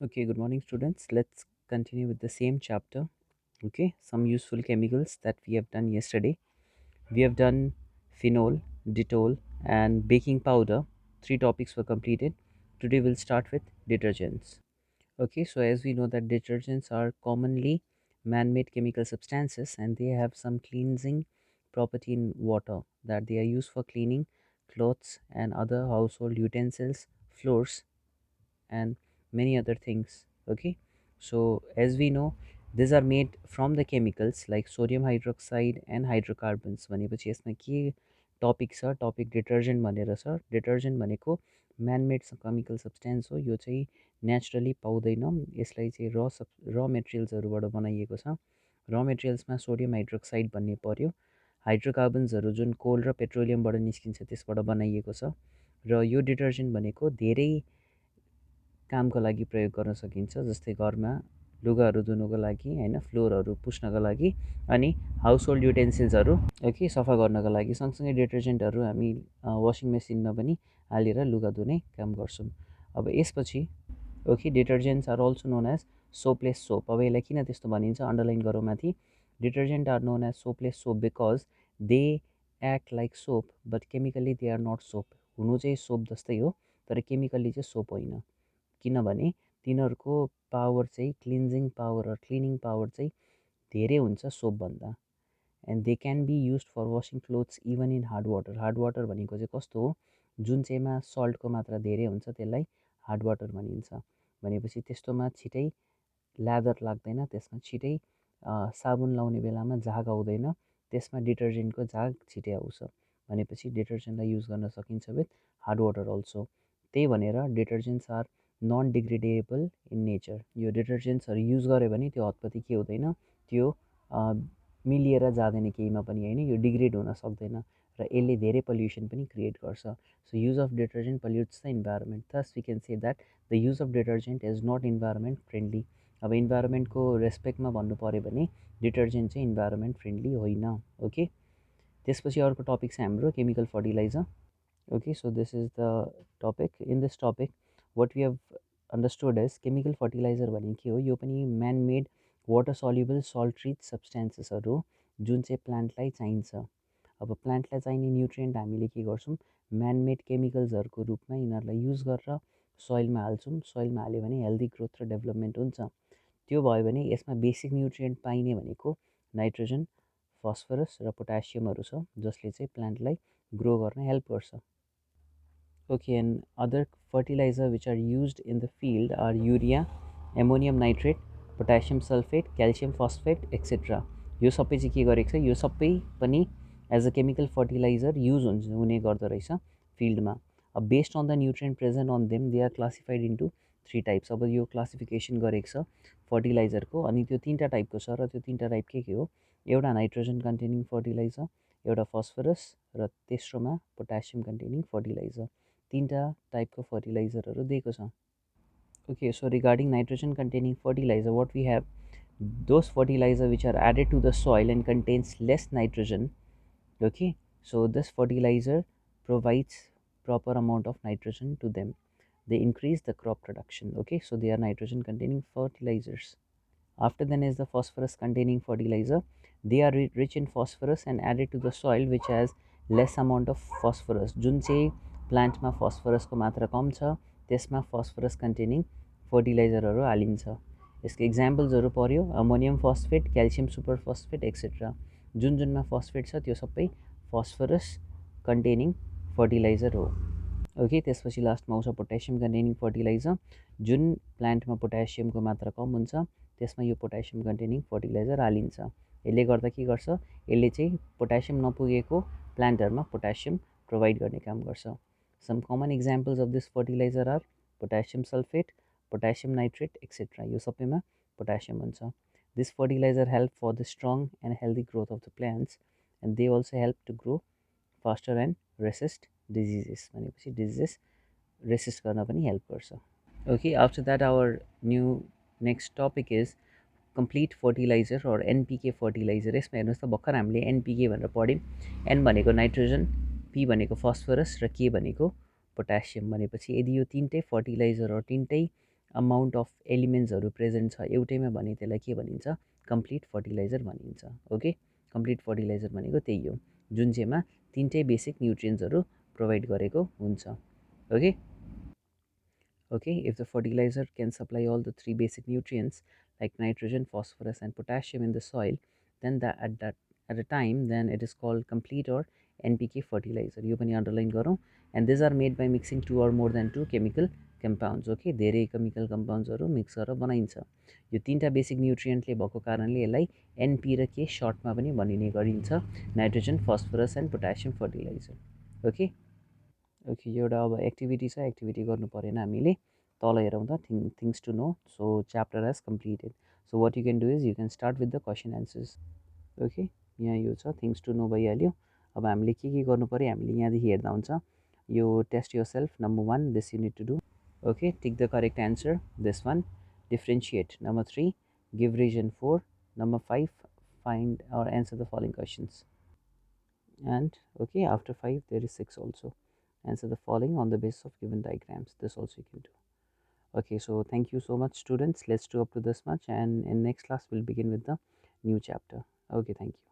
Okay, good morning, students. Let's continue with the same chapter. Okay, some useful chemicals that we have done yesterday. We have done phenol, Dettol, and baking powder. Three topics were completed. Today we'll start with detergents. Okay, so as we know that detergents are commonly man-made chemical substances and they have some cleansing property in water that they are used for cleaning clothes and other household utensils, floors, and many other things. Okay, so as we know, these are made from the chemicals like sodium hydroxide and hydrocarbons. भनेपछि यसमा के topic छ, topic detergent भनेर छ. Detergent भनेको man-made chemical substance हो. यो चाहिँ नेचुरली पाउँदैन. यसलाई चाहिँ र मेटेरियल्सहरूबाट बनाइएको छ. र मेटेरियल्समा सोडियम हाइड्रोक्साइड भन्ने पर्यो. हाइड्रोकार्बन्सहरू जुन कोल र पेट्रोलियमबाट निस्किन्छ त्यसबाट बनाइएको छ. र यो डिटर्जेन्ट भनेको धेरै कामको लागि प्रयोग गर्न सकिन्छ, जस्तै घरमा लुगाहरू धुनुको लागि होइन, फ्लोरहरू पुस्नको लागि, अनि हाउस होल्ड युटेन्सिल्सहरू ओके सफा गर्नको लागि. सँगसँगै डिटर्जेन्टहरू हामी वासिङ मेसिनमा पनि हालेर लुगा धुने काम गर्छौँ. अब यसपछि okay detergents are also known as soapless soap. अब यसलाई किन त्यस्तो भनिन्छ अन्डरलाइन गरौँ माथि. Detergent are known as soapless soap because they act like soap but chemically they are not soap. हुनु चाहिँ सोप जस्तै हो तर केमिकली चाहिँ सोप होइन. किनभने तिनीहरूको पावर चाहिँ क्लिन्जिङ पावर क्लिनिङ पावर चाहिँ धेरै हुन्छ सोपभन्दा. And they can be use for washing clothes even in hard water. Hard water भनेको चाहिँ कस्तो हो, जुन चाहिँमा सल्टको मात्रा धेरै हुन्छ त्यसलाई हार्ड वाटर भनिन्छ. भनेपछि त्यस्तोमा छिटै ल्यादर लाग्दैन, त्यसमा छिटै साबुन लाउने बेलामा झाग आउँदैन, त्यसमा डिटर्जेन्टको झाग छिटै आउँछ. भनेपछि डिटर्जेन्टलाई युज गर्न सकिन्छ विथ हार्ड वाटर अल्सो. त्यही भनेर detergents are non degradable in nature. यो डिटर्जेन्ट्सहरू युज गऱ्यो भने त्यो हतपत्ती के हुँदैन, त्यो मिलिएर जाँदैन केहीमा पनि होइन, यो डिग्रेड हुन सक्दैन र यसले धेरै पल्युसन पनि क्रिएट गर्छ. So use of detergent pollutes the environment. Thus we can say that the use of detergent is not environment friendly. अब इन्भाइरोमेन्टको रेस्पेक्टमा भन्नु पऱ्यो भने डिटर्जेन्ट चाहिँ इन्भाइरोमेन्ट फ्रेन्डली होइन. ओके, त्यसपछि अर्को टपिक छ हाम्रो chemical fertiliser. Okay, so this is the topic. In this topic, what we have understood is chemical fertilizer भने के हो. यो पनि man made water soluble salt rich substances हो जुन चाहिँ प्लान्टलाई चाहिन्छ. अब प्लान्टलाई चाहिने न्युट्रिएन्ट हामीले के गर्छौँ, man made केमिकल्सहरूको रूपमा यिनीहरूलाई युज गरेर सोइलमा हाल्छौँ. सोइलमा हाल्यो भने हेल्दी ग्रोथ र डेभलपमेन्ट हुन्छ. त्यो भयो भने यसमा बेसिक न्युट्रिएन्ट पाइने भनेको नाइट्रोजन, फस्फरस र पोटासियमहरू छ जसले चाहिँ प्लान्टलाई ग्रो गर्न हेल्प गर्छ. Okay, and other fertilizer which are used in the field are urea, ammonium nitrate, potassium sulfate, calcium phosphate, etc. यो सबै चाहिँ के गरेको छ, यो सबै पनि as a chemical fertiliser use हुने गर्दो रहेछ फिल्डमा. अब based on the nutrient present on them they are classified into 3 types. अब यो क्लासिफिकेसन गरेको छ फर्टिलाइजरको, अनि त्यो 3टा टाइपको छ र त्यो 3टा टाइप के हो. एउटा नाइट्रोजन कन्टेनिङ फर्टिलाइजर, एउटा फस्फरस र तेस्रोमा पोटासियम कन्टेनिङ फर्टिलाइजर. 3टा टाइपको फर्टिलाइजरहरू दिएको छ. Okay, so regarding nitrogen containing fertilizer, what we have, those fertilizer which are added to the soil and contains less nitrogen. Okay, so this fertilizer provides proper amount of nitrogen to them. They increase the crop production. Okay, so they are nitrogen containing fertilizers. After then is the phosphorus containing fertilizer. They are rich in phosphorus and added to the soil which has less amount of phosphorus. जुन चाहिँ प्लान्टमा फस्फरसको मात्रा कम छ त्यसमा phosphorus containing फर्टिलाइजरहरू हालिन्छ. यसको इक्जाम्पल्सहरू पर्यो ammonium phosphate, calcium super phosphate etcetera. जुन जुनमा फस्फेट छ त्यो सबै फस्फरस कन्टेनिङ फर्टिलाइजर हो. ओके, त्यसपछि लास्टमा आउँछ पोटासियम कन्टेनिङ फर्टिलाइजर. जुन प्लान्टमा पोटासियमको मात्रा कम हुन्छ त्यसमा यो पोटासियम कन्टेनिङ फर्टिलाइजर हालिन्छ. यसले गर्दा के गर्छ, यसले चाहिँ पोटासियम नपुगेको प्लान्टहरूमा पोटासियम प्रोभाइड गर्ने काम गर्छ. Some common examples of this fertiliser are potassium sulphate, potassium nitrate etcetera. यो सबैमा पोटासियम हुन्छ. This fertiliser help for the strong and healthy growth of the plants and they also help to grow faster and resist diseases. भनेपछि diseases resist गर्न पनि help गर्छ. Okay, after that our new next topic is complete fertilizer or NPK fertilizer. यसमा हेर्नुहोस् त भर्खर हामीले NPK भनेर पढ्यौँ. N भनेको नाइट्रोजन, P भनेको फस्फरस र K भनेको पोटासियम. भनेपछि यदि यो 3टै फर्टिलाइजर र 3टै अमाउन्ट अफ एलिमेन्ट्सहरू प्रेजेन्ट छ एउटैमा भने त्यसलाई के भनिन्छ, कम्प्लिट फर्टिलाइजर भनिन्छ। ओके, कम्प्लिट फर्टिलाइजर भनेको त्यही हो जुन चाहिँमा तिनटै बेसिक न्युट्रियन्ट्सहरू प्रोभाइड गरेको हुन्छ। Okay, okay, if the fertilizer can supply all the three basic nutrients like nitrogen, phosphorus and potassium in the soil, then at a time then it is called complete or NPK fertilizer. यो पनि underline गरौँ, and these are made by mixing two or more than two chemical compounds. Okay, धेरै chemical compounds हरू mix गरेर बनाइन्छ। यो तीनटा basic न्युट्रियन्टले भएको कारणले यसलाई एनपी र के सर्टमा पनि भनिने गरिन्छ, nitrogen, phosphorus and potassium fertiliser. Okay, okay, यो एउटा अब एक्टिभिटी छ, एक्टिभिटी गर्नु परेन हामीले, तल हेरौँ त, things to know. So chapter has completed. So what you can do is you can start with the question answers. Okay, यहाँ यो छ थिङ्स टु नो भइहाल्यो। अब हामीले के गर्नु पऱ्यो, हामीले यहाँदेखि हेर्दा हुन्छ यो test yourself number 1 this you need to do. Okay, tick the correct answer this one, differentiate number 3, give reason 4, number 5, find or answer the following questions, and okay, after 5 there is 6 also. Answer the following on the basis of given diagrams. This also you can do. Okay, so thank you so much students. Let's do up to this much, and in next class we'll begin with the new chapter. Okay, thank you.